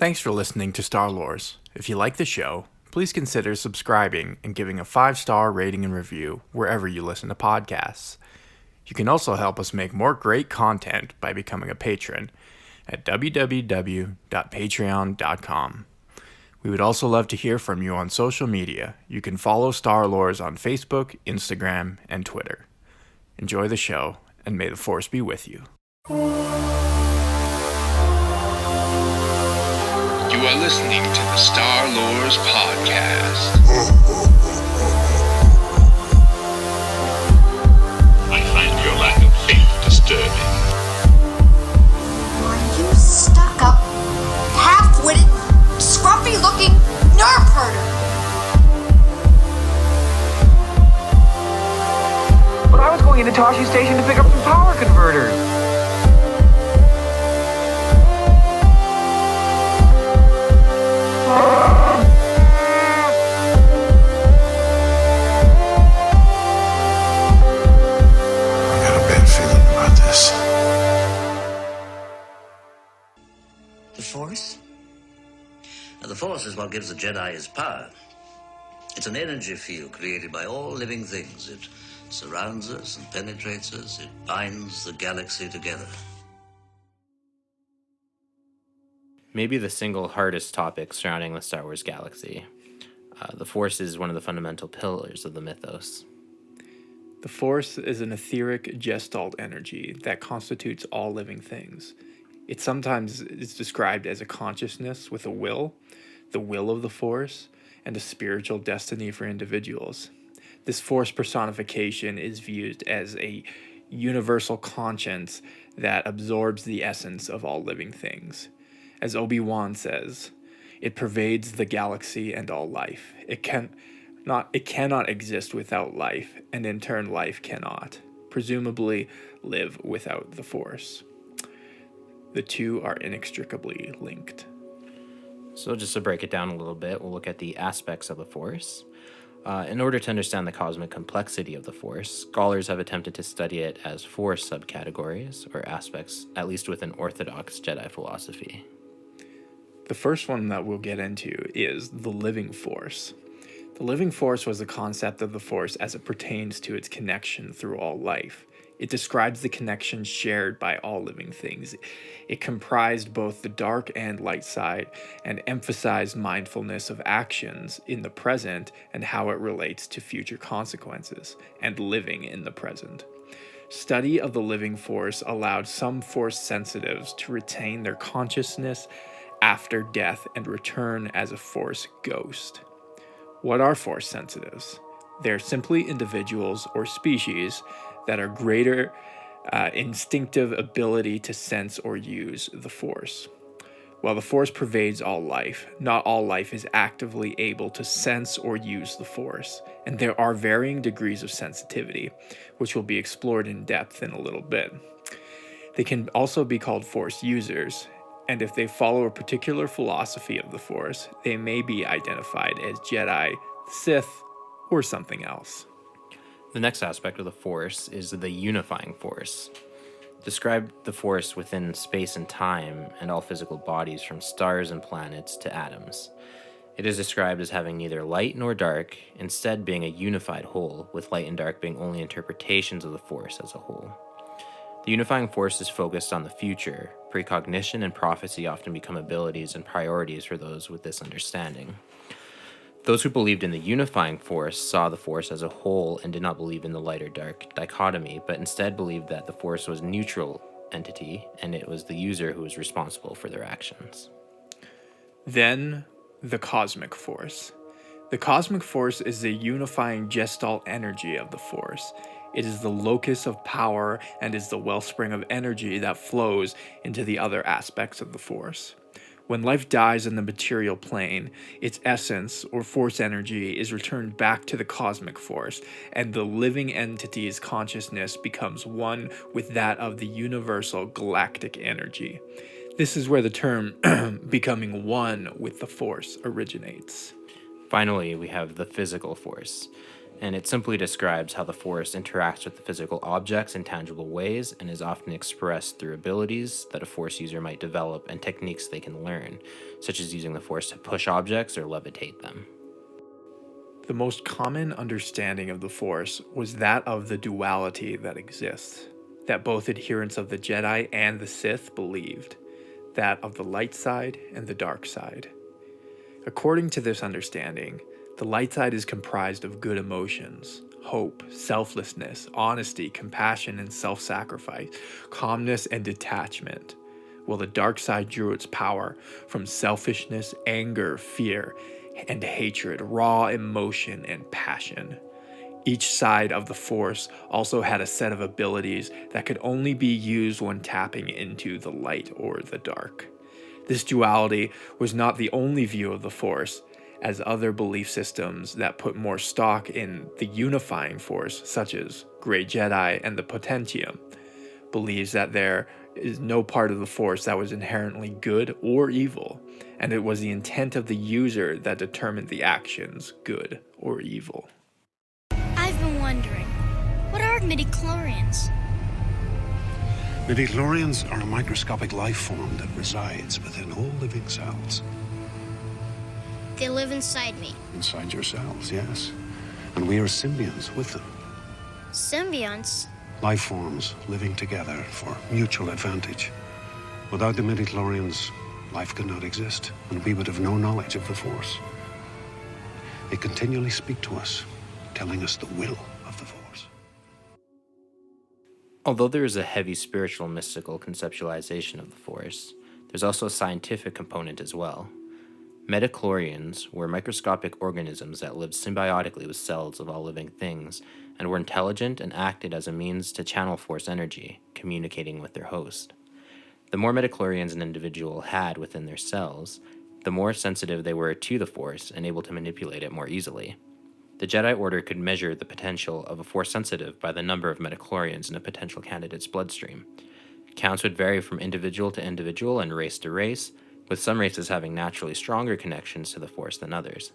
Thanks for listening to Star Lores. If you like the show, please consider subscribing and giving a 5-star rating and review wherever you listen to podcasts. You can also help us make more great content by becoming a patron at www.patreon.com. We would also love to hear from you on social media. You can follow Star Lores on Facebook, Instagram, and Twitter. Enjoy the show, and may the Force be with you. You are listening to the Star Lores Podcast. I find your lack of faith disturbing. Are you stuck-up, half-witted, scruffy-looking nerf herder? But I was going into Toshi Station to pick up some power converters. The Force is what gives the Jedi his power. It's an energy field created by all living things. It surrounds us and penetrates us. It binds the galaxy together. Maybe the single hardest topic surrounding the Star Wars galaxy. The Force is one of the fundamental pillars of the mythos. The Force is an etheric gestalt energy that constitutes all living things. It sometimes is described as a consciousness with a will, the will of the Force, and a spiritual destiny for individuals. This Force personification is viewed as a universal conscience that absorbs the essence of all living things. As Obi-Wan says, it pervades the galaxy and all life. It cannot exist without life, and in turn life cannot, presumably, live without the Force. The two are inextricably linked. So just to break it down a little bit, we'll look at the aspects of the Force. In order to understand the cosmic complexity of the Force, scholars have attempted to study it as 4 subcategories, or aspects, at least within Orthodox Jedi philosophy. The first one that we'll get into is the living Force. The living Force was the concept of the Force as it pertains to its connection through all life. It describes the connection shared by all living things. It comprised both the dark and light side and emphasized mindfulness of actions in the present and how it relates to future consequences, and living in the present. Study of the living Force allowed some Force sensitives to retain their consciousness after death and return as a Force ghost. What are Force sensitives? They're simply individuals or species that are greater instinctive ability to sense or use the Force. While the Force pervades all life, not all life is actively able to sense or use the Force, and there are varying degrees of sensitivity, which will be explored in depth in a little bit. They can also be called Force users, and if they follow a particular philosophy of the Force, they may be identified as Jedi, Sith, or something else. The next aspect of the Force is the unifying Force. Describe the Force within space and time and all physical bodies from stars and planets to atoms. It is described as having neither light nor dark, instead being a unified whole, with light and dark being only interpretations of the Force as a whole. The unifying Force is focused on the future. Precognition and prophecy often become abilities and priorities for those with this understanding. Those who believed in the unifying Force saw the Force as a whole and did not believe in the light or dark dichotomy, but instead believed that the Force was a neutral entity and it was the user who was responsible for their actions. Then, the cosmic Force. The cosmic Force is the unifying gestalt energy of the Force. It is the locus of power and is the wellspring of energy that flows into the other aspects of the Force. When life dies in the material plane, its essence, or Force energy, is returned back to the cosmic Force, and the living entity's consciousness becomes one with that of the universal galactic energy. This is where the term becoming one with the Force originates. Finally, we have the physical Force. and it simply describes how the Force interacts with the physical objects in tangible ways and is often expressed through abilities that a Force user might develop and techniques they can learn, such as using the Force to push objects or levitate them. The most common understanding of the Force was that of the duality that exists, that both adherents of the Jedi and the Sith believed, that of the light side and the dark side. According to this understanding, the light side is comprised of good emotions, hope, selflessness, honesty, compassion, and self-sacrifice, calmness, and detachment, while the dark side drew its power from selfishness, anger, fear, and hatred, raw emotion, and passion. Each side of the Force also had a set of abilities that could only be used when tapping into the light or the dark. This duality was not the only view of the Force, as other belief systems that put more stock in the unifying force, such as Grey Jedi and the Potentium, believes that there is no part of the Force that was inherently good or evil, and it was the intent of the user that determined the actions, good or evil. I've been wondering, what are midichlorians? Midichlorians are a microscopic life form that resides within all living cells. They live inside me. Inside your cells, yes. And we are symbionts with them. Symbionts? Life forms living together for mutual advantage. Without the midichlorians, life could not exist, and we would have no knowledge of the Force. They continually speak to us, telling us the will of the Force. Although there is a heavy spiritual mystical conceptualization of the Force, there's also a scientific component as well. Midichlorians were microscopic organisms that lived symbiotically with cells of all living things and were intelligent and acted as a means to channel Force energy, communicating with their host. The more midichlorians an individual had within their cells, the more sensitive they were to the Force and able to manipulate it more easily. The Jedi Order could measure the potential of a Force sensitive by the number of midichlorians in a potential candidate's bloodstream. Counts would vary from individual to individual and race to race, with some races having naturally stronger connections to the Force than others.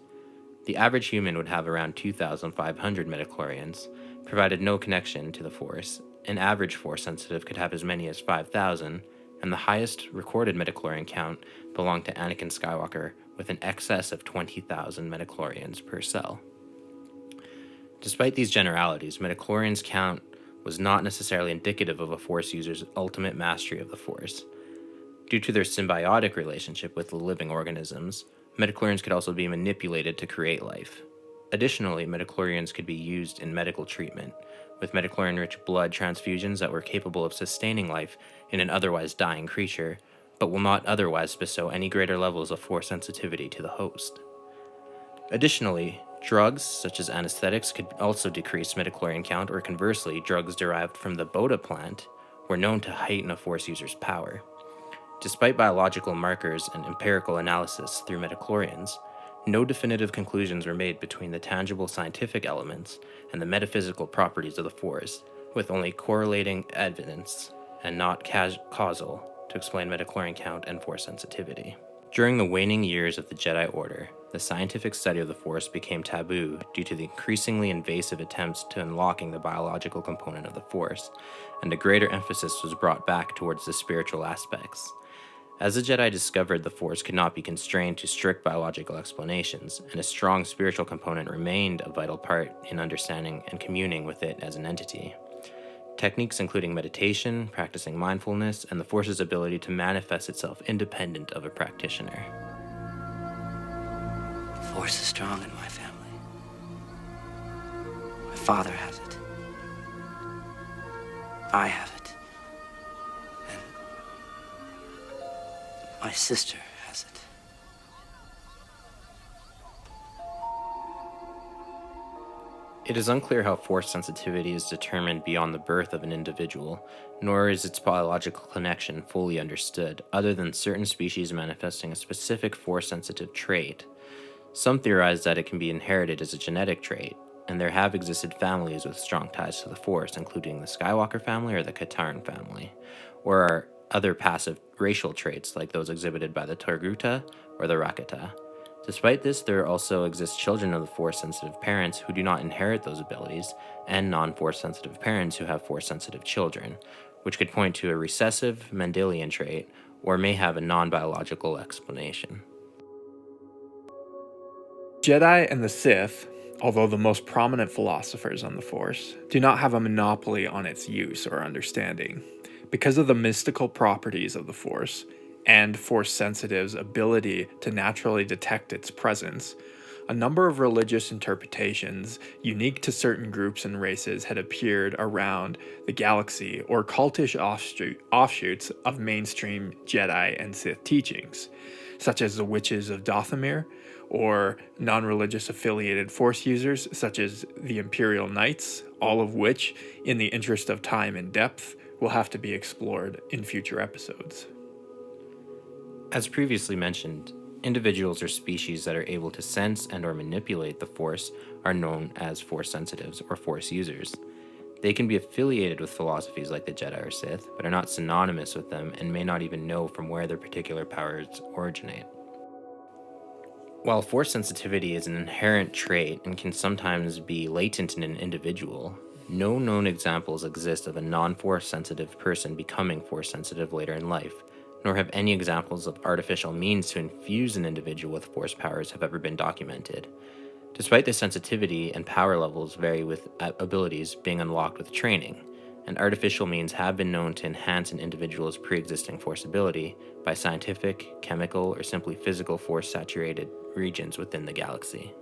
The average human would have around 2,500 midichlorians, provided no connection to the Force. An average Force sensitive could have as many as 5,000, and the highest recorded midichlorian count belonged to Anakin Skywalker with an excess of 20,000 midichlorians per cell. Despite these generalities, midichlorians count was not necessarily indicative of a Force user's ultimate mastery of the Force. Due to their symbiotic relationship with the living organisms, midichlorians could also be manipulated to create life. Additionally, midichlorians could be used in medical treatment, with midichlorian-rich blood transfusions that were capable of sustaining life in an otherwise dying creature, but will not otherwise bestow any greater levels of Force sensitivity to the host. Additionally, drugs, such as anesthetics, could also decrease midichlorian count, or conversely, drugs derived from the Boda plant were known to heighten a Force user's power. Despite biological markers and empirical analysis through midichlorians, no definitive conclusions were made between the tangible scientific elements and the metaphysical properties of the Force, with only correlating evidence and not causal to explain midichlorian count and Force sensitivity. During the waning years of the Jedi Order, the scientific study of the Force became taboo due to the increasingly invasive attempts to unlocking the biological component of the Force, and a greater emphasis was brought back towards the spiritual aspects. As the Jedi discovered the Force could not be constrained to strict biological explanations, and a strong spiritual component remained a vital part in understanding and communing with it as an entity. Techniques including meditation, practicing mindfulness, and the Force's ability to manifest itself independent of a practitioner. The Force is strong in my family. My father has it. I have it. My sister has it. It is unclear how Force sensitivity is determined beyond the birth of an individual, nor is its biological connection fully understood, other than certain species manifesting a specific Force-sensitive trait. Some theorize that it can be inherited as a genetic trait, and there have existed families with strong ties to the Force, including the Skywalker family or the Katarn family, or other passive racial traits like those exhibited by the Torguta or the Rakata. Despite this, there also exist children of the Force-sensitive parents who do not inherit those abilities, and non-Force-sensitive parents who have Force-sensitive children, which could point to a recessive Mendelian trait or may have a non-biological explanation. Jedi and the Sith, although the most prominent philosophers on the Force, do not have a monopoly on its use or understanding. Because of the mystical properties of the Force, and Force sensitives' ability to naturally detect its presence, a number of religious interpretations unique to certain groups and races had appeared around the galaxy, or cultish offshoots of mainstream Jedi and Sith teachings, such as the Witches of Dathomir, or non-religious affiliated Force users such as the Imperial Knights, all of which, in the interest of time and depth, will have to be explored in future episodes. As previously mentioned, individuals or species that are able to sense and or manipulate the Force are known as Force sensitives or Force users. They can be affiliated with philosophies like the Jedi or Sith, but are not synonymous with them and may not even know from where their particular powers originate. While Force sensitivity is an inherent trait and can sometimes be latent in an individual, no known examples exist of a non-Force sensitive person becoming Force sensitive later in life, nor have any examples of artificial means to infuse an individual with Force powers have ever been documented. Despite the sensitivity and power levels vary with abilities being unlocked with training, and artificial means have been known to enhance an individual's pre-existing Force ability by scientific, chemical, or simply physical Force-saturated regions within the galaxy.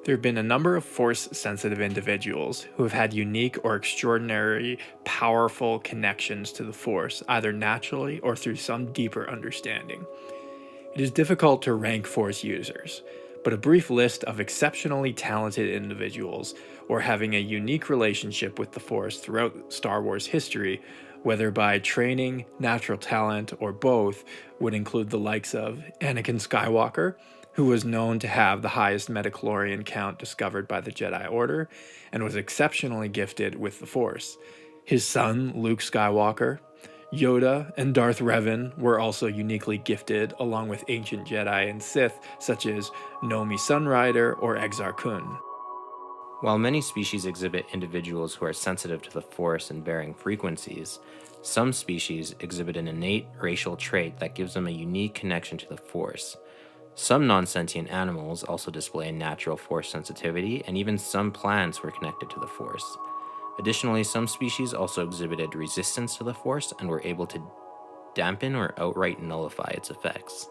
There have been a number of Force-sensitive individuals who have had unique or extraordinary, powerful connections to the Force, either naturally or through some deeper understanding. It is difficult to rank Force users, but a brief list of exceptionally talented individuals or having a unique relationship with the Force throughout Star Wars history, whether by training, natural talent, or both, would include the likes of Anakin Skywalker, who was known to have the highest midichlorian count discovered by the Jedi Order, and was exceptionally gifted with the Force. His son, Luke Skywalker, Yoda, and Darth Revan were also uniquely gifted, along with ancient Jedi and Sith such as Nomi Sunrider or Exar Kun. While many species exhibit individuals who are sensitive to the Force in varying frequencies, some species exhibit an innate racial trait that gives them a unique connection to the Force. Some non-sentient animals also display a natural Force sensitivity, and even some plants were connected to the Force. Additionally, some species also exhibited resistance to the Force and were able to dampen or outright nullify its effects.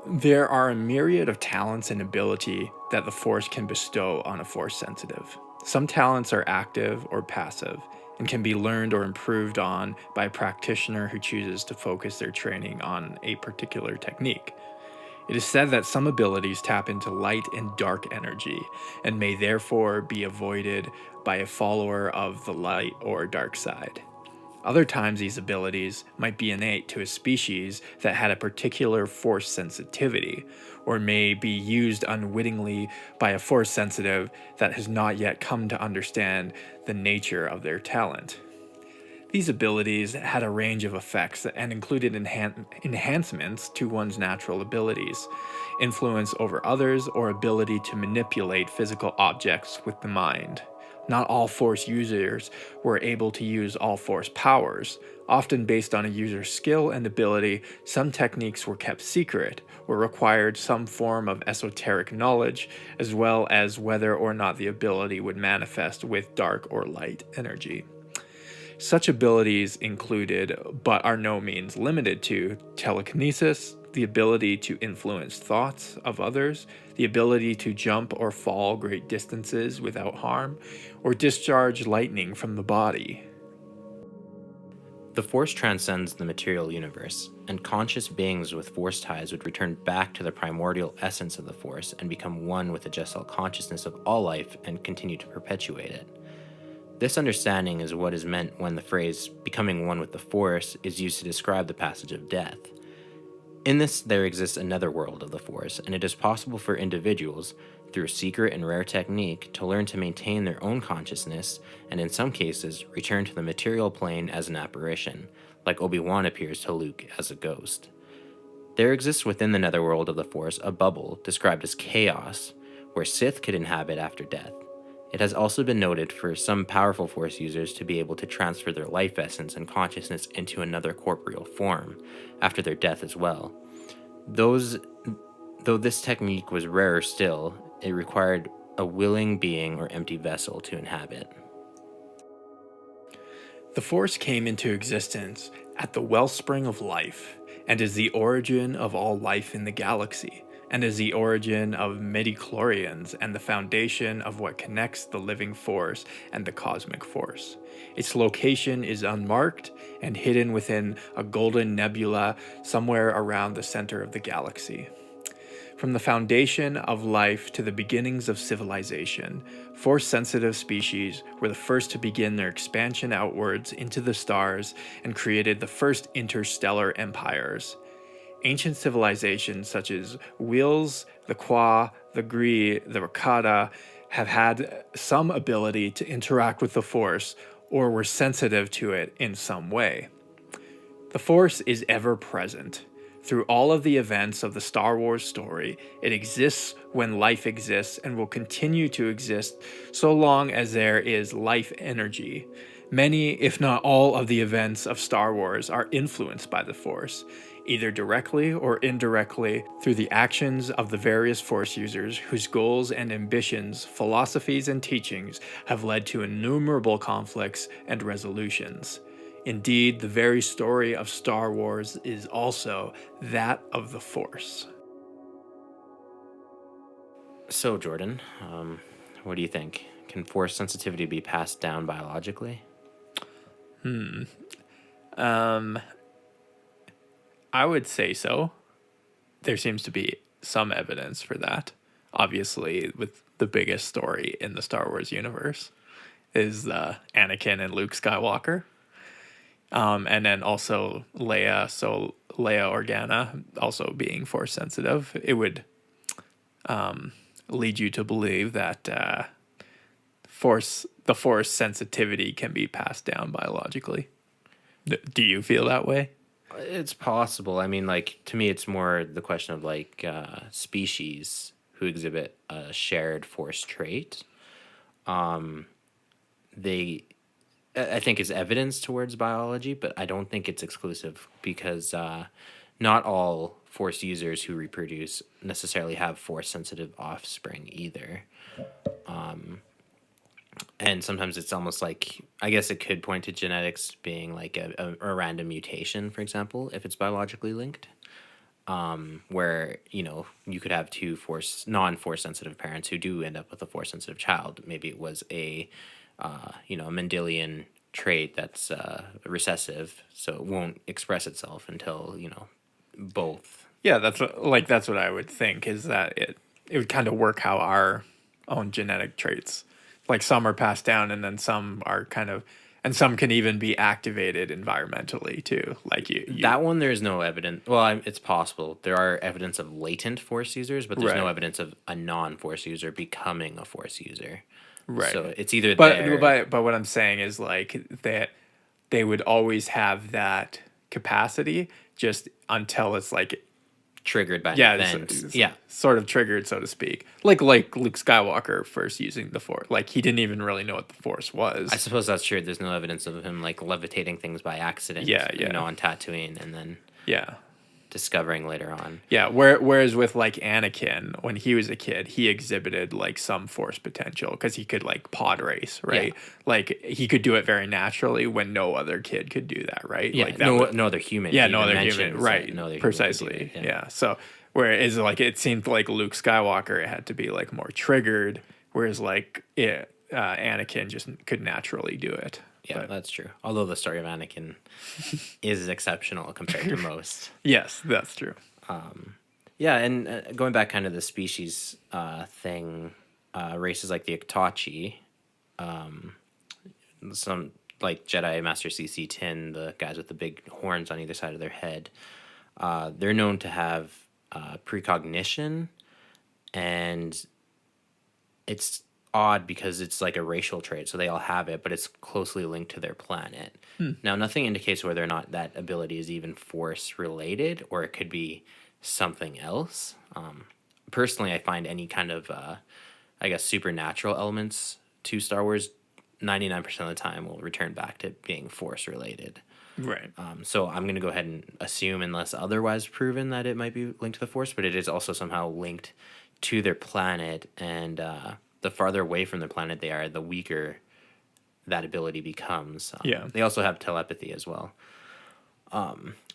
There are a myriad of talents and ability that the Force can bestow on a Force sensitive. Some talents are active or passive and can be learned or improved on by a practitioner who chooses to focus their training on a particular technique. It is said that some abilities tap into light and dark energy and may therefore be avoided by a follower of the light or dark side. Other times these abilities might be innate to a species that had a particular Force sensitivity, or may be used unwittingly by a Force sensitive that has not yet come to understand the nature of their talent. These abilities had a range of effects and included enhancements to one's natural abilities, influence over others, or ability to manipulate physical objects with the mind. Not all Force users were able to use all Force powers. Often based on a user's skill and ability, some techniques were kept secret or required some form of esoteric knowledge, as well as whether or not the ability would manifest with dark or light energy. Such abilities included, but are no means limited to, telekinesis, the ability to influence thoughts of others, the ability to jump or fall great distances without harm, or discharge lightning from the body. The Force transcends the material universe, and conscious beings with Force ties would return back to the primordial essence of the Force and become one with the Gestalt consciousness of all life and continue to perpetuate it. This understanding is what is meant when the phrase becoming one with the Force is used to describe the passage of death. In this, there exists another world of the Force, and it is possible for individuals, through a secret and rare technique, to learn to maintain their own consciousness, and in some cases, return to the material plane as an apparition, like Obi-Wan appears to Luke as a ghost. There exists within the netherworld of the Force a bubble described as chaos, where Sith could inhabit after death. It has also been noted for some powerful Force users to be able to transfer their life essence and consciousness into another corporeal form after their death as well. Though this technique was rarer still, it required a willing being or empty vessel to inhabit. The Force came into existence at the wellspring of life, and is the origin of all life in the galaxy, and is the origin of midichlorians and the foundation of what connects the living force and the cosmic force. Its location is unmarked and hidden within a golden nebula somewhere around the center of the galaxy. From the foundation of life to the beginnings of civilization, Force-sensitive species were the first to begin their expansion outwards into the stars and created the first interstellar empires. Ancient civilizations such as Wills, the Qua, the Gree, the Rakata have had some ability to interact with the Force or were sensitive to it in some way. The Force is ever present. Through all of the events of the Star Wars story, it exists when life exists and will continue to exist so long as there is life energy. Many, if not all, of the events of Star Wars are influenced by the Force, either directly or indirectly through the actions of the various Force users whose goals and ambitions, philosophies, and teachings have led to innumerable conflicts and resolutions. Indeed, the very story of Star Wars is also that of the Force. So, Jordan, what do you think? Can Force sensitivity be passed down biologically? I would say so. There seems to be some evidence for that. Obviously, with the biggest story in the Star Wars universe is Anakin and Luke Skywalker. And then also Leia, so Leia Organa also being Force sensitive. It would lead you to believe that the Force sensitivity can be passed down biologically. Do you feel that way? It's possible. I mean, like, to me, it's more the question of, like, species who exhibit a shared Force trait. I think is evidence towards biology, but I don't think it's exclusive because not all Force users who reproduce necessarily have Force-sensitive offspring either. And sometimes it's almost like, I guess it could point to genetics being like a random mutation, for example, if it's biologically linked, where, you know, you could have two non-Force sensitive parents who do end up with a Force sensitive child. Maybe it was a Mendelian trait that's recessive, so it won't express itself until, both. Yeah, that's what I would think, is that it would kind of work how our own genetic traits, like some are passed down and then some are kind of, and some can even be activated environmentally too. Like you that one, there's no evidence. Well, it's possible. There are evidence of latent Force users, but there's no evidence of a non-Force user becoming a Force user. Right. So it's either but what I'm saying is like that they would always have that capacity just until it's like triggered by an event. Sort of triggered, so to speak. Like Luke Skywalker first using the Force. Like he didn't even really know what the Force was. I suppose that's true. There's no evidence of him like levitating things by accident. On Tatooine and then discovering later on. Yeah, whereas with like Anakin, when he was a kid, he exhibited like some Force potential because he could like pod race, right? Yeah. Like he could do it very naturally when no other kid could do that, right? Yeah, like no other human. Yeah, no other human, right? No other precisely. Human yeah. So whereas like it seemed like Luke Skywalker, it had to be like more triggered, whereas like Anakin just could naturally do it. Yeah, that's true. Although the story of Anakin is exceptional compared to most. Yes, that's true. And going back kind of the species thing, races like the Iktachi, some like Jedi Master CC-10, the guys with the big horns on either side of their head, they're known to have precognition, and it's odd because it's like a racial trait, so they all have it, but it's closely linked to their planet. Now, nothing indicates whether or not that ability is even Force related, or it could be something else. Personally, I find any kind of, I guess, supernatural elements to Star Wars 99% of the time will return back to being Force related. Right. So I'm going to go ahead and assume, unless otherwise proven, that it might be linked to the Force, but it is also somehow linked to their planet. And the farther away from their planet they are, the weaker that ability becomes. Yeah. They also have telepathy as well.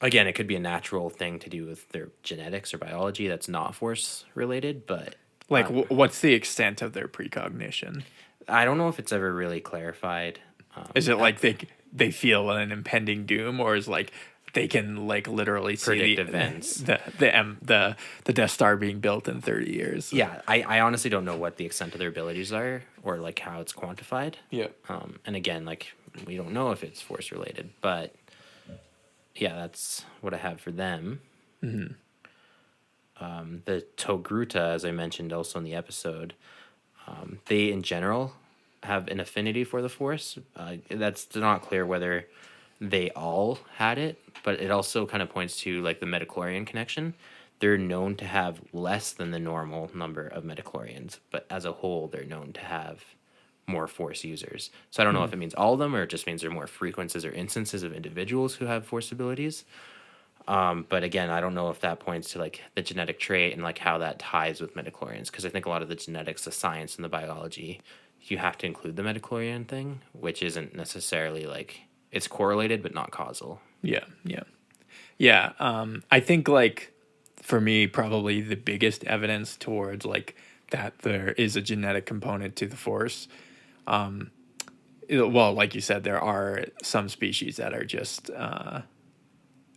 Again, it could be a natural thing to do with their genetics or biology that's not Force related, but Like, what's the extent of their precognition? I don't know if it's ever really clarified. Is it like they feel an impending doom, or is like they can like literally see Predict the events. the Death Star being built in 30 years? Yeah, I honestly don't know what the extent of their abilities are or like how it's quantified. Yeah. And again, like we don't know if it's Force related, but yeah, that's what I have for them. Mm-hmm. The Togruta, as I mentioned also in the episode, they in general have an affinity for the Force. That's not clear whether they all had it, but it also kind of points to like the midichlorian connection. They're known to have less than the normal number of midichlorians, but as a whole, they're known to have more Force users. So I don't know if it means all of them or it just means there are more frequencies or instances of individuals who have Force abilities. But again, I don't know if that points to like the genetic trait and like how that ties with midichlorians, because I think a lot of the genetics, the science, and the biology, you have to include the midichlorian thing, which isn't necessarily like it's correlated but not causal. Yeah. I think like for me, probably the biggest evidence towards like that there is a genetic component to the Force. Well, like you said, there are some species that are just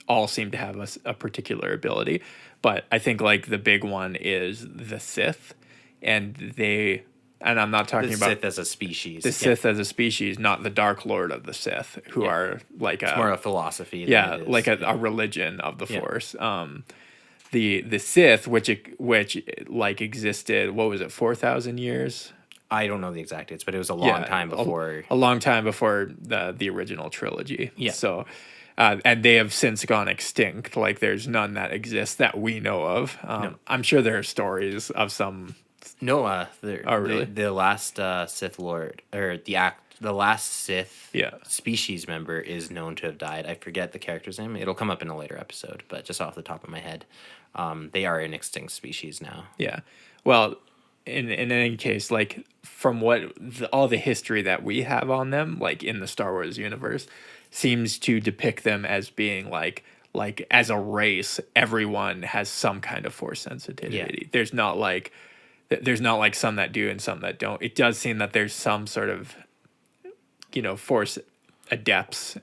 all seem to have a particular ability, but I think like the big one is the Sith, and I'm not talking about Sith as a species. The Sith as a species, not the Dark Lord of the Sith, who are like it's more a philosophy. Yeah, than it is. like a religion of the Force. The Sith, which like existed, what was it, 4,000 years? I don't know the exact dates, but it was a long time before. A long time before the original trilogy. Yeah. So, and they have since gone extinct. Like, there's none that exist that we know of. No. I'm sure there are stories of some. No, really? The last Sith Lord, or the last Sith Yeah. species member is known to have died. I forget the character's name. It'll come up in a later episode, but just off the top of my head, they are an extinct species now. Yeah. Well, in any case, like from what all the history that we have on them, like in the Star Wars universe, seems to depict them as being like as a race, everyone has some kind of Force sensitivity. Yeah. There's not like some that do and some that don't. It does seem that there's some sort of, Force adepts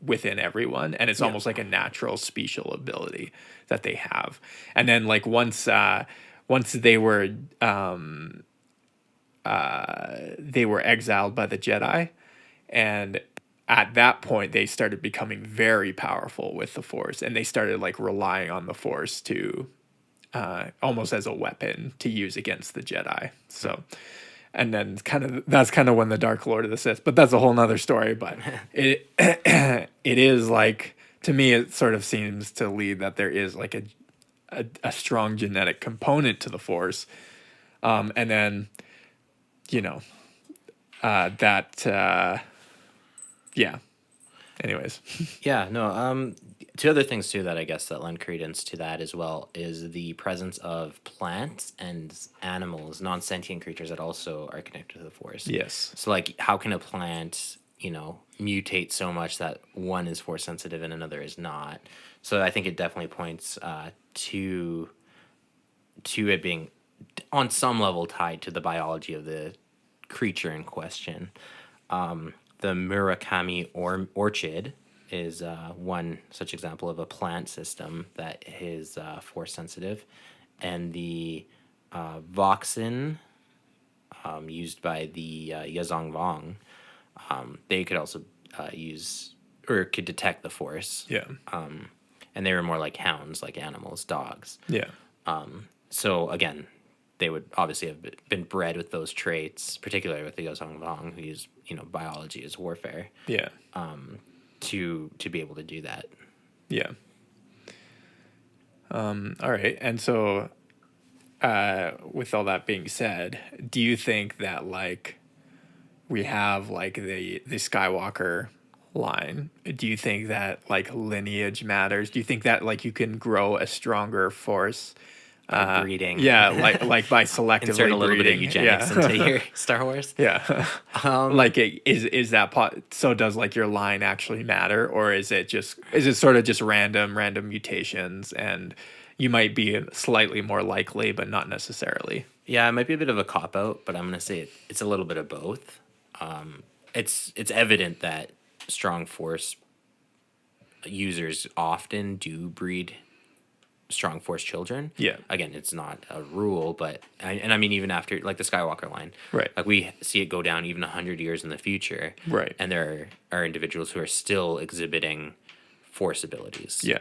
within everyone, and it's almost like a natural special ability that they have. And then like once they were exiled by the Jedi, and at that point they started becoming very powerful with the Force, and they started like relying on the Force to almost as a weapon to use against the Jedi. So, and then that's kind of when the Dark Lord of the Sith, but that's a whole nother story. But it is like, to me, it sort of seems to lead that there is like a strong genetic component to the Force. And then, yeah. Anyways. Yeah, no, two other things too that I guess that lend credence to that as well is the presence of plants and animals, non-sentient creatures that also are connected to the Force. Yes. So like, how can a plant, mutate so much that one is Force sensitive and another is not? So I think it definitely points to it being on some level tied to the biology of the creature in question. The Murakami orchid is one such example of a plant system that is Force sensitive, and the Voxin used by the Yazong Vong, they could also use or could detect the Force. Yeah. And they were more like hounds, like animals, dogs. Yeah. So again, they would obviously have been bred with those traits, particularly with the Yazong Vong, who use biology as warfare. Yeah. To be able to do that. Yeah. All right. And so, with all that being said, do you think that like we have like the Skywalker line? Do you think that like lineage matters? Do you think that like you can grow a stronger force By breeding. Yeah, like by selectively Insert a little breeding. bit of eugenics into your Star Wars. Yeah. Like is that so does like your line actually matter, or is it sort of just random mutations, and you might be slightly more likely but not necessarily? Yeah, it might be a bit of a cop out, but I'm gonna say it's a little bit of both. It's evident that strong force users often do breed strong force children. Yeah. Again, it's not a rule, but I mean even after like the Skywalker line, Right. Like we see it go down even 100 years in the future, Right. And there are individuals who are still exhibiting force abilities. Yeah.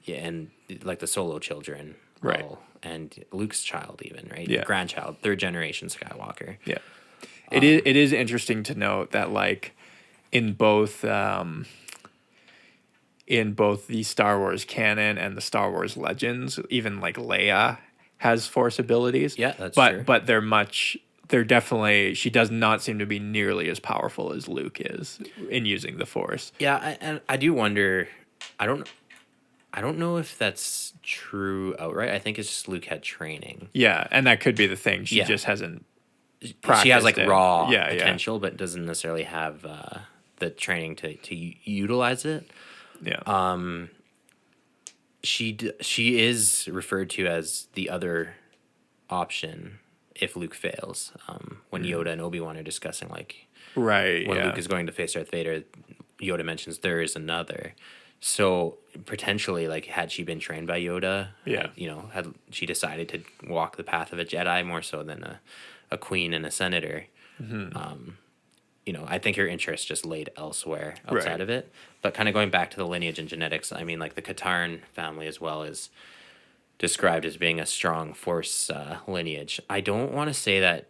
Yeah, and like the Solo children, Right. And Luke's child even, right? Yeah. Grandchild, third generation Skywalker. Yeah. It is interesting to note that like in both the Star Wars canon and the Star Wars Legends, even like Leia has force abilities. Yeah, that's but true. But she does not seem to be nearly as powerful as Luke is in using the force. Yeah, and I do wonder. I don't know if that's true outright. I think it's just Luke had training. Yeah, and that could be the thing. She Yeah. just hasn't. She has like practiced it. raw Yeah, potential, but doesn't necessarily have the training to utilize it. Yeah. She is referred to as the other option if Luke fails. When Yoda and Obi-Wan are discussing like Right. when Yeah. Luke is going to face Darth Vader, Yoda mentions there is another. So potentially, like, had she been trained by Yoda, Yeah. had she decided to walk the path of a Jedi more so than a queen and a senator, I think her interest just laid elsewhere outside Right. of it. But kind of going back to the lineage and genetics, I mean, like the Katarn family as well is described as being a strong force lineage. I don't want to say that,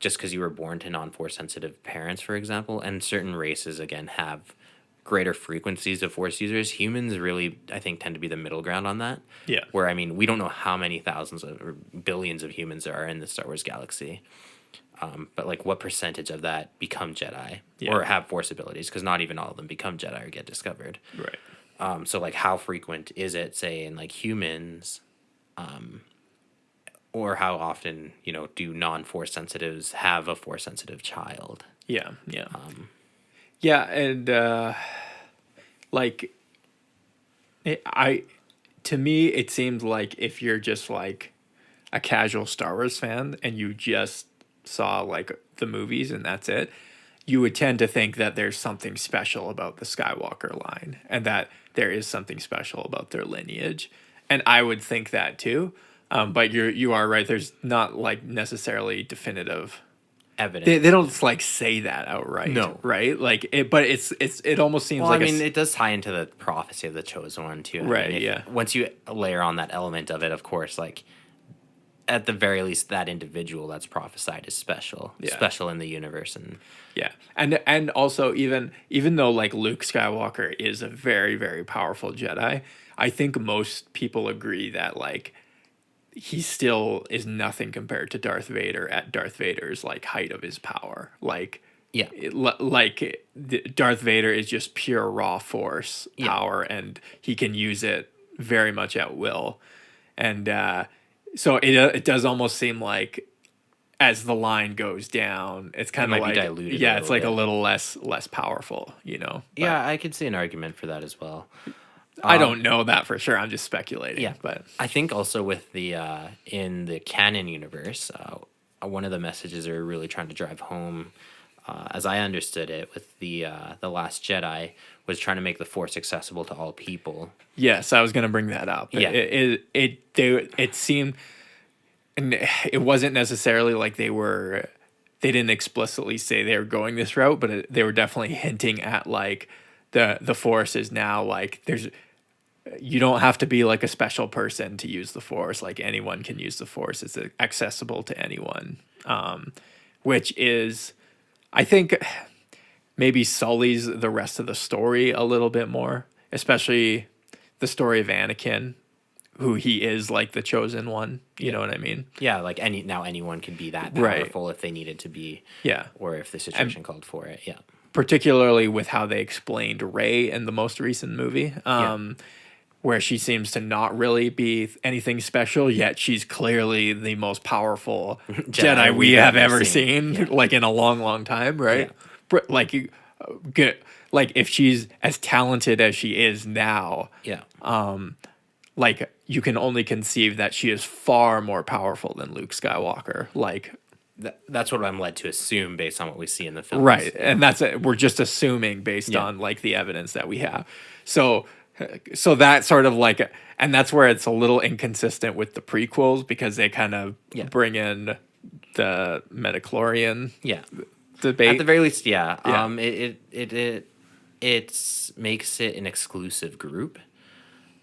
just because you were born to non-force sensitive parents, for example, and certain races, again, have greater frequencies of force users. Humans really, I think, tend to be the middle ground on that. Yeah. Where, I mean, we don't know how many thousands or billions of humans there are in the Star Wars galaxy. But, like, what percentage of that become Jedi or have force abilities? Because not even all of them become Jedi or get discovered. Right. So, like, how frequent is it, say, in, like, humans? Or how often, do non-force sensitives have a force-sensitive child? Yeah. Yeah. Yeah, and to me, it seemed like if you're just like a casual Star Wars fan and you just saw like the movies and that's it, you would tend to think that there's something special about the Skywalker line and that there is something special about their lineage, and I would think that too. But you are right. There's not like necessarily definitive evidence. They don't like say that outright. No. Right? Like it, but it almost seems Well, like I mean, it does tie into the prophecy of the chosen one too. I Right, mean, yeah. Once you layer on that element of it, of course, like at the very least, that individual that's prophesied is special, Yeah. special in the universe, and yeah. And also even though like Luke Skywalker is a very, very powerful Jedi, I think most people agree that like he still is nothing compared to Darth Vader at Darth Vader's like height of his power. Like yeah, Darth Vader is just pure raw force power, and he can use it very much at will. And so it does almost seem like as the line goes down, it's kind of might like be diluted yeah, a it's little like a bit. little less powerful, But yeah, I could see an argument for that as well. I don't know that for sure. I'm just speculating. Yeah, But I think also with the in the canon universe, one of the messages they're really trying to drive home, as I understood it, with the Last Jedi, was trying to make the Force accessible to all people. yes, I was going to bring that up. Yeah. It seemed, and it wasn't necessarily like they didn't explicitly say they were going this route, but they were definitely hinting at like the Force is now like you don't have to be like a special person to use the Force. Like anyone can use the Force. It's accessible to anyone, which is, I think, maybe sullies the rest of the story a little bit more, especially the story of Anakin who he is, like the chosen one. You know what I mean? Yeah, like anyone can be that Right. powerful if they needed to be. Yeah. Or if the situation called for it. Yeah. Particularly with how they explained Rey in the most recent movie, where she seems to not really be anything special, yet she's clearly the most powerful Jedi we have ever seen, like in a long, long time, right? Like, good. Like if she's as talented as she is now, like you can only conceive that she is far more powerful than Luke Skywalker. Like that's what I'm led to assume based on what we see in the film. right, and we're just assuming based on like the evidence that we have. So that sort of like, and that's where it's a little inconsistent with the prequels because they kind of bring in the midichlorian debate. At the very least, it makes it an exclusive group.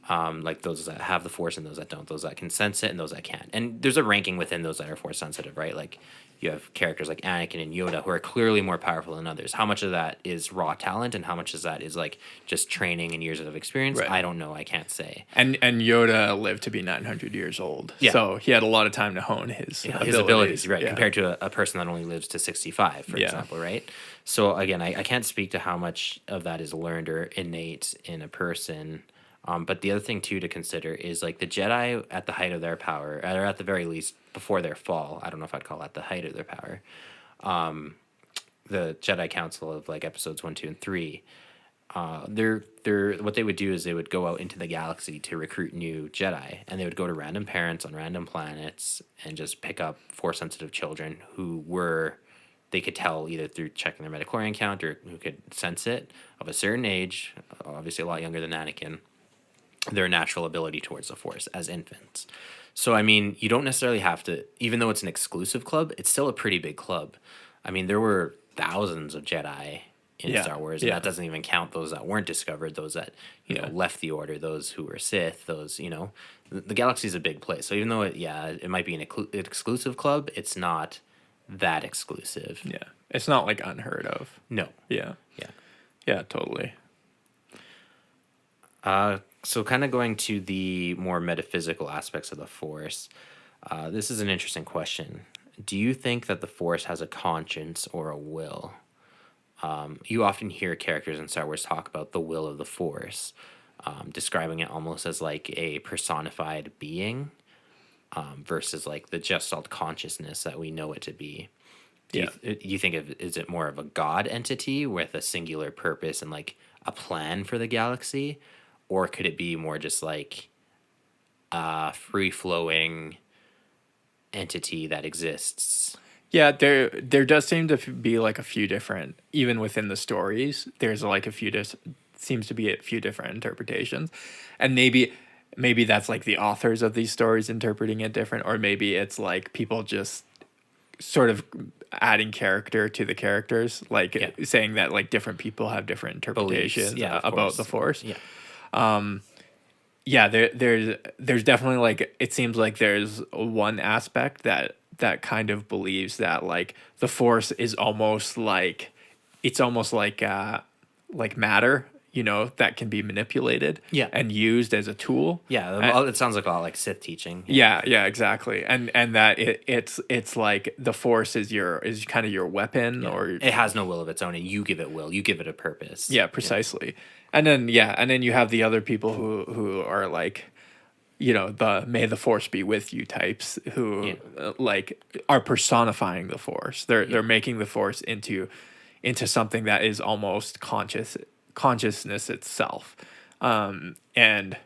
Like those that have the Force and those that don't, those that can sense it and those that can't. And there's a ranking within those that are Force sensitive, right? Like you have characters like Anakin and Yoda who are clearly more powerful than others. How much of that is raw talent and how much of that is like just training and years of experience? Right. I don't know. I can't say. And Yoda lived to be 900 years old. Yeah. So he had a lot of time to hone his abilities, right? Yeah. Compared to a person that only lives to 65, for example, right? So again, I can't speak to how much of that is learned or innate in a person. But the other thing too to consider is like the Jedi at the height of their power, or at the very least before their fall. I don't know if I'd call that the height of their power. The Jedi Council of like episodes 1, 2, and 3. They're what they would do is they would go out into the galaxy to recruit new Jedi, and they would go to random parents on random planets and just pick up Force sensitive children who were. They could tell either through checking their midichlorian count or who could sense it of a certain age, obviously a lot younger than Anakin, their natural ability towards the Force as infants. So, I mean, you don't necessarily have to, even though it's an exclusive club, it's still a pretty big club. I mean, there were thousands of Jedi in Star Wars, and that doesn't even count those that weren't discovered, those that, you know, left the Order, those who were Sith, those, you know, the galaxy's a big place. So even though it might be an exclusive club, it's not that exclusive. Yeah. It's not like unheard of. No. Yeah. Yeah. Yeah, totally. So kind of going to the more metaphysical aspects of the Force, this is an interesting question. Do you think that the Force has a conscience or a will? You often hear characters in Star Wars talk about the will of the Force, describing it almost as like a personified being versus like the Gestalt consciousness that we know it to be. Do you think is it more of a God entity with a singular purpose and like a plan for the galaxy? Or could it be more just like a free-flowing entity that exists? Yeah, there does seem to be like a few different, even within the stories, there's like seems to be a few different interpretations. And maybe that's like the authors of these stories interpreting it different, or maybe it's like people just sort of adding character to the characters, like saying that like different people have different interpretations about the Force. There's definitely like, it seems like there's one aspect that kind of believes that like the Force is almost like, it's almost like matter, you know, that can be manipulated and used as a tool. It sounds like a lot like Sith teaching. Yeah, exactly. And that it's like the Force is kind of your weapon, or it has no will of its own, and you give it will, you give it a purpose. Yeah, precisely. And then you have the other people who are like, you know, the may the Force be with you types who like are personifying the Force. They're making the Force into something that is almost consciousness itself. And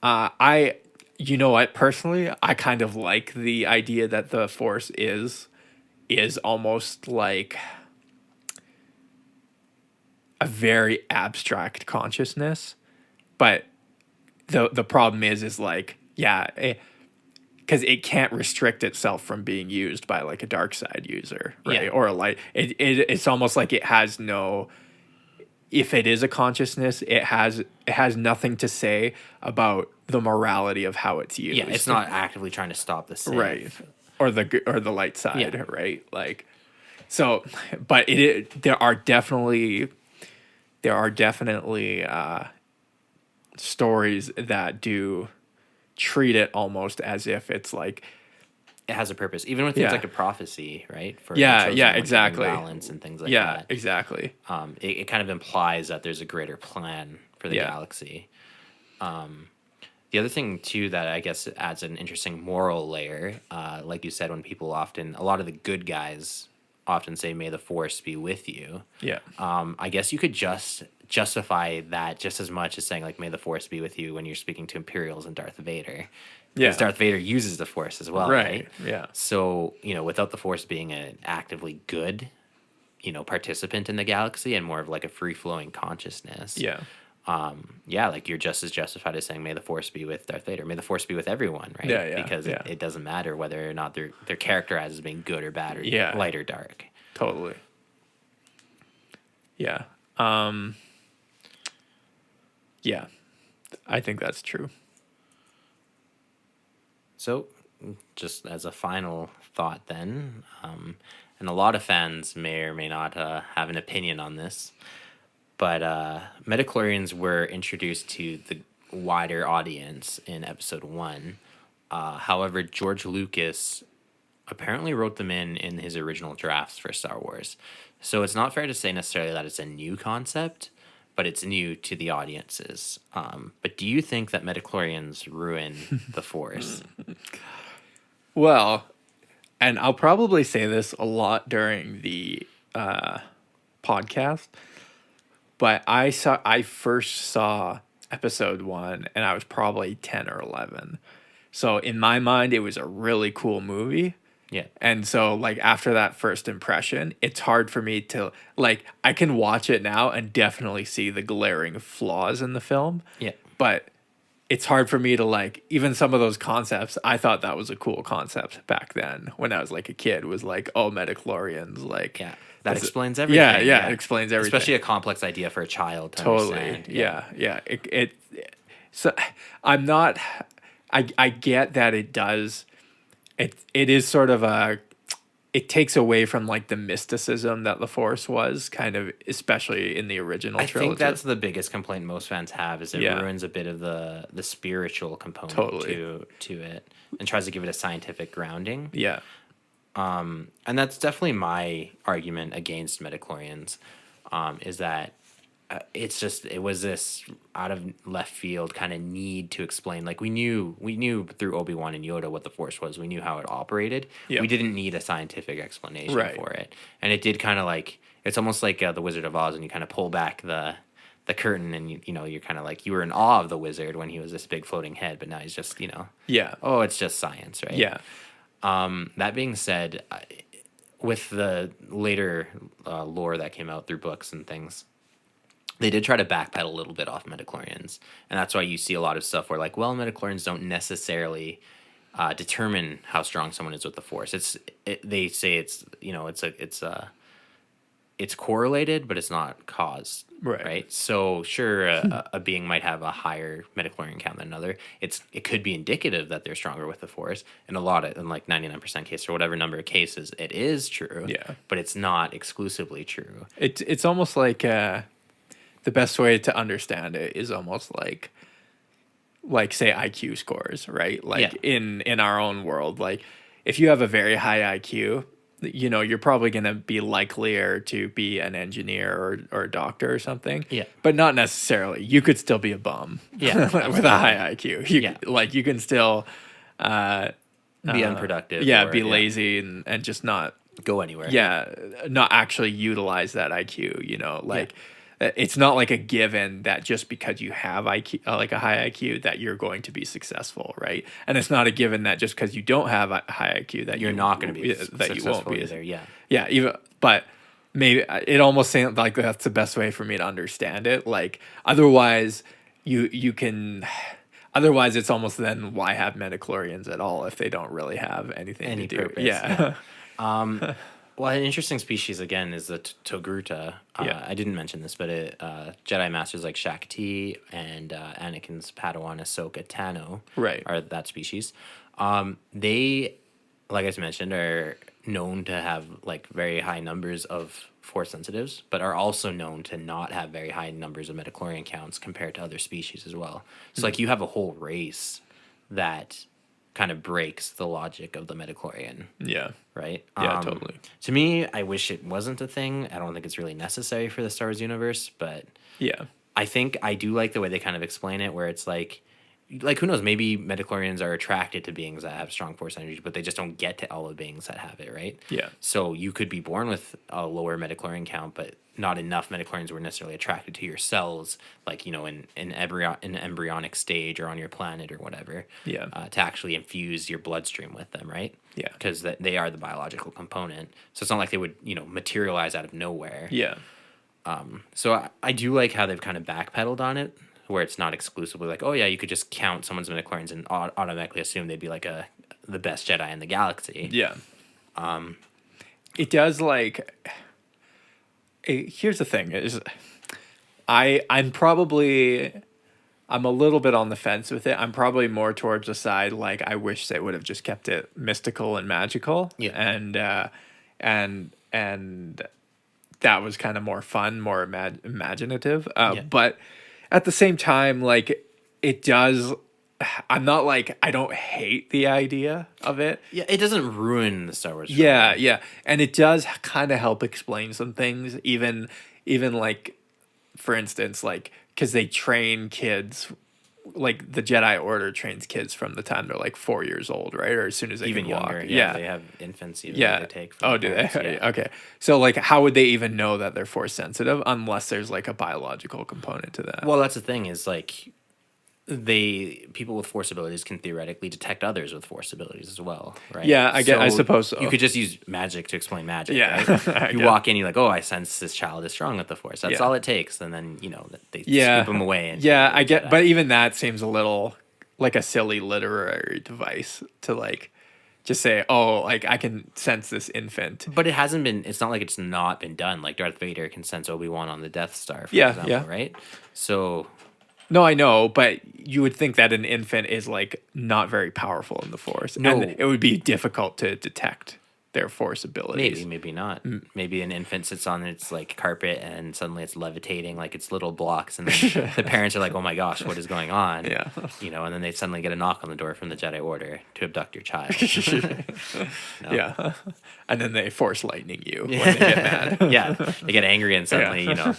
I, you know what, personally, I kind of like the idea that the Force is almost like a very abstract consciousness, but the problem is like, because it can't restrict itself from being used by like a dark side user, right? Or a light. It's almost like it has no. If it is a consciousness, it has nothing to say about the morality of how it's used. Yeah, it's not actively trying to stop the Sith. Right, or the light side, right? Like, so, but there are definitely stories that do treat it almost as if it's like, It has a purpose, even with things Yeah. like a prophecy, right? For the yeah, chosen yeah, one, giving exactly. balance and things like Yeah, that. exactly. It kind of implies that there's a greater plan for the Yeah. galaxy. The other thing too that I guess adds an interesting moral layer, like you said, when people a lot of the good guys often say, "May the Force be with you." Yeah. I guess you could just justify that just as much as saying like, "May the Force be with you" when you're speaking to Imperials and Darth Vader. Yeah. Because Darth Vader uses the Force as well, right? Yeah. So, without the Force being an actively good, participant in the galaxy and more of like a free-flowing consciousness. Yeah. Like you're just as justified as saying, "May the Force be with Darth Vader." May the Force be with everyone, right? Yeah, yeah, Because yeah. it doesn't matter whether or not they're characterized as being good or bad or Yeah. light or dark. Totally. Yeah. Yeah. I think that's true. So, just as a final thought, then, and a lot of fans may or may not have an opinion on this, but Metachlorians were introduced to the wider audience in Episode 1. However, George Lucas apparently wrote them in his original drafts for Star Wars. So it's not fair to say necessarily that it's a new concept, but it's new to the audiences. But do you think that Metachlorians ruin the Force? Well, and I'll probably say this a lot during the podcast, but I first saw Episode 1 and I was probably 10 or 11. So in my mind, it was a really cool movie. Yeah. And so, like, after that first impression, it's hard for me to, like, I can watch it now and definitely see the glaring flaws in the film. Yeah. But it's hard for me to, like, even some of those concepts, I thought that was a cool concept back then when I was, like, a kid, was like, oh, Metachlorians, like. Yeah. That that's- explains everything. Yeah, it explains everything. Especially a complex idea for a child to Totally. understand. Yeah. So I'm not, I get that it does, it is sort of it takes away from like the mysticism that the Force was, kind of, especially in the original I trilogy. think that's the biggest complaint most fans have, is it Yeah. ruins a bit of the spiritual component Totally. to it and tries to give it a scientific grounding. Yeah. And that's definitely my argument against Metachlorians, is that it was this out of left field kind of need to explain. Like we knew through Obi-Wan and Yoda what the Force was. We knew how it operated. Yeah. We didn't need a scientific explanation Right. for it. And it did kind of like, it's almost like the Wizard of Oz, and you kind of pull back the curtain, and you're kind of like, you were in awe of the wizard when he was this big floating head, but now he's just Yeah. oh, it's just science, right? Yeah. That being said, with the later lore that came out through books and things, they did try to backpedal a little bit off Metachlorians, and that's why you see a lot of stuff where like, well, Metachlorians don't necessarily determine how strong someone is with the Force. They say it's correlated, but it's not caused. Right. So sure, a being might have a higher Metachlorian count than another. It could be indicative that they're stronger with the Force. In like 99% cases or whatever number of cases, it is true. Yeah. But it's not exclusively true. It's almost like the best way to understand it is almost like say IQ scores, right? Like in our own world, like if you have a very high IQ, you're probably going to be likelier to be an engineer or a doctor or something. Yeah. But not necessarily. You could still be a bum. Yeah, with a high IQ. You can still Be unproductive. Yeah, be lazy and just not go anywhere. Yeah, not actually utilize that IQ, it's not like a given that just because you have IQ, like a high IQ, that you're going to be successful, right? And it's not a given that just because you don't have a high IQ that you're not going to be that you won't be there. Yeah. Yeah, but maybe it almost seems like that's the best way for me to understand it. Like otherwise you can otherwise it's almost then why have Metachlorians at all if they don't really have anything to do. Purpose. Yeah. Well, an interesting species again is the Togruta. I didn't mention this, but Jedi Masters like Shaak Ti and Anakin's Padawan Ahsoka Tano are that species. They, like I mentioned, are known to have like very high numbers of Force sensitives, but are also known to not have very high numbers of Metachlorian counts compared to other species as well. So like you have a whole race that kind of breaks the logic of the midichlorian. Yeah. Right? Yeah, totally. To me, I wish it wasn't a thing. I don't think it's really necessary for the Star Wars universe, but Yeah. I think I do like the way they kind of explain it, where it's like who knows, maybe midichlorians are attracted to beings that have strong force energy, but they just don't get to all the beings that have it, right? Yeah. So you could be born with a lower midichlorian count, but not enough midichlorians were necessarily attracted to your cells, like, you know, in embryonic stage or on your planet or whatever. Yeah. To actually infuse your bloodstream with them, right? Yeah. Because they are the biological component. So it's not like they would, you know, materialize out of nowhere. Yeah. So I do like how they've kind of backpedaled on it, where it's not exclusively like, oh yeah, you could just count someone's midichlorians and automatically assume they'd be like the best Jedi in the galaxy. Yeah. It does like. Here's the thing: is I'm a little bit on the fence with it. I'm probably more towards the side like I wish they would have just kept it mystical and magical. Yeah. And that was kind of more fun, more imaginative. But at the same time, like it does. I'm not like I don't hate the idea of it. Yeah, it doesn't ruin the Star Wars. Yeah, yeah, and it does kind of help explain some things. Even like, for instance, like because they train kids, like the Jedi Order trains kids from the time they're like 4 years old, right, or as soon as they even can younger. walk. Yeah, they have infants. Even Yeah. They take. From Oh, do they? Yeah. Okay. So like, how would they even know that they're force sensitive unless there's like a biological component to that? Well, that's the thing is like, people with force abilities can theoretically detect others with force abilities as well, right? Yeah, I suppose so. You could just use magic to explain magic. Yeah. Right? You walk in, you're like, oh, I sense this child is strong with the force. That's Yeah. all it takes, and then you know they Yeah. scoop them away. And Yeah, I get, but even that seems a little like a silly literary device to like just say, oh, like I can sense this infant. But it hasn't been. It's not like it's not been done. Like Darth Vader can sense Obi-Wan on the Death Star, for example, yeah. right? So. No, I know, but you would think that an infant is like not very powerful in the force. No. And it would be difficult to detect their force abilities. Maybe not. Maybe an infant sits on its like carpet and suddenly it's levitating like it's little blocks, and then the parents are like, "Oh my gosh, what is going on?" Yeah, you know, and then they suddenly get a knock on the door from the Jedi Order to abduct your child. No. Yeah, and then they force lightning you when they get mad. Yeah, they get angry and suddenly you know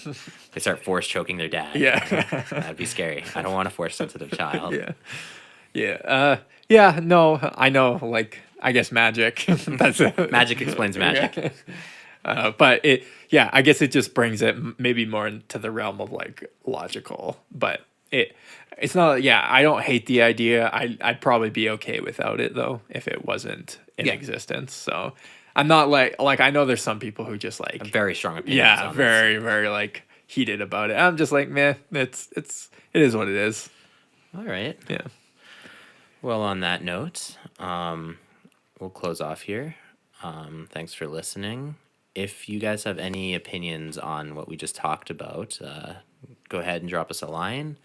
they start force choking their dad. Yeah, that'd be scary. I don't want a force sensitive child. Yeah. No, I know. Like, I guess magic. That's it. Magic explains magic. Yeah. But I guess it just brings it maybe more into the realm of like logical. But it's not. Yeah, I don't hate the idea. I'd probably be okay without it though if it wasn't in existence. So I'm not like I know there's some people who just like very strong opinions. Yeah, on very this. very like heated about it. I'm just like, meh. It is what it is. All right. Yeah. Well, on that note, we'll close off here. Thanks for listening. If you guys have any opinions on what we just talked about, go ahead and drop us a line.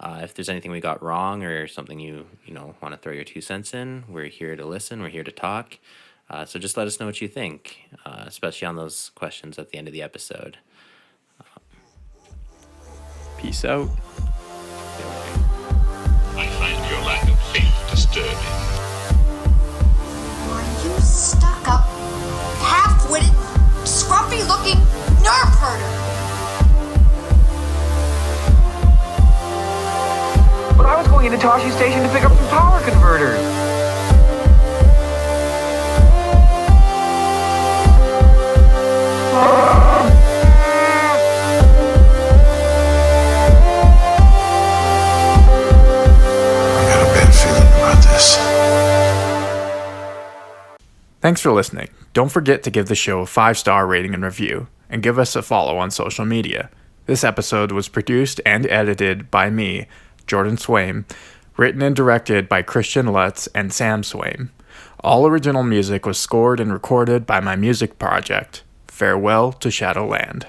If there's anything we got wrong or something you want to throw your 2 cents in, we're here to listen. We're here to talk. So just let us know what you think, especially on those questions at the end of the episode. Peace out. I find your lack of faith disturbing. Are you stuck up, half-witted, scruffy-looking nerf herder? But I was going into Toshi Station to pick up some power converters. Thanks for listening. Don't forget to give the show a 5-star rating and review, and give us a follow on social media. This episode was produced and edited by me, Jordan Swaim, written and directed by Christian Lutz and Sam Swaim. All original music was scored and recorded by my music project, Farewell to Shadowland.